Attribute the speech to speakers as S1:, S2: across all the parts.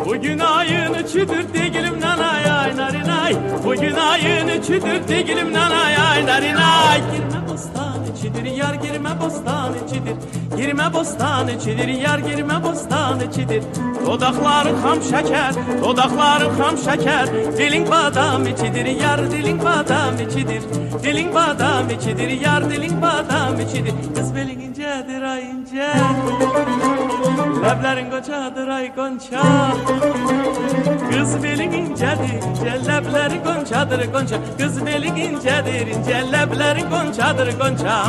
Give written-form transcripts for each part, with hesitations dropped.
S1: Bugün ayın üçüdür digilim nanay ay narinay. Bugün ayın üçüdür digilim nanay ay narinay. Girme bostan içidir yar girme bostan içidir. Girme bostan içidir yar girme bostan içidir. Dodakların ham şeker, dodakların ham şeker. Dilin badam içidir yar dilin badam içidir. Dilin badam içidir yar dilin badam içidir. Kız belin incedir ay ince. Leblerin goncadır ay gonca. Kız belin incedir ince, leblerin goncadır gonca. Kız belin incedir ince, leblerin goncadır gonca.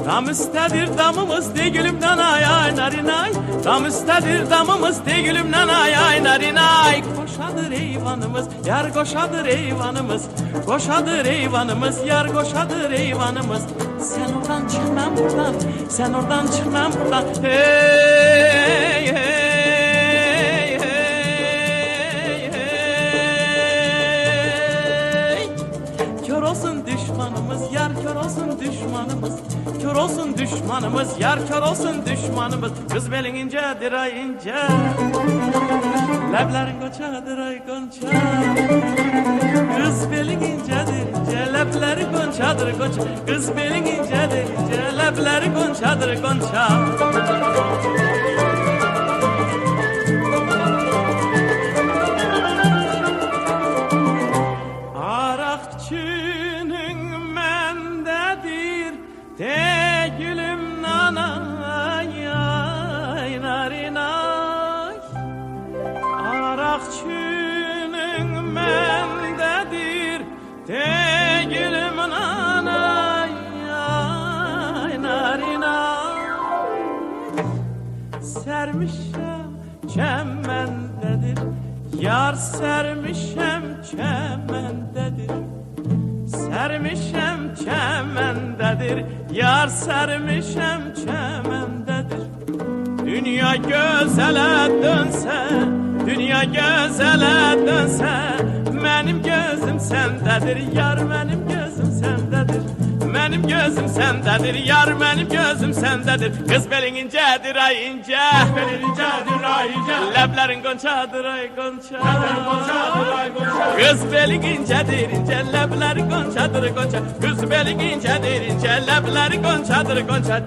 S1: Dam üstedir damımız digülüm nanay ay narinay. Dam üstedir damımız digülüm nanay ay narinay. Koşadır eyvanımız yar koşadır eyvanımız. Koşadır eyvanımız yar koşadır eyvanımız. Sen oradan çık ben buradan, sen oradan çık ben buradan. Hey hey hey hey. Kör olsun düşmanımız yar kör olsun düşmanımız. Kör olsun düşmanımız yar kör olsun düşmanımız. Kız belin incedir ay ince. Leblerin goncadır ay gonca. Kız belin incedir ince, lebleri goncadır gonca. Kız belin incedir ince, lebleri goncadır gonca. Arakçının mendedir tegülüm nanay ay narinay. Arakçının mendedir tegülüm nanay ay narinay. Sermişem çemendedir yar sermişem çemendedir. Sermişem çemendedir yar sermişem çemendedir. Dünya gözele dönse, dünya gözele dönse, benim gözüm sendedir yar benim gözüm sendedir. Benim gözüm sendedir yar benim gözüm sendedir. Kız belin incedir ay ince, belin incedir ay ince. Leblerin goncadır ay gonca, leblerin goncadır ay gonca. Kız belin incedir ince, leblerin goncadır gonca. Kız belin incedir ince, leblerin goncadır gonca.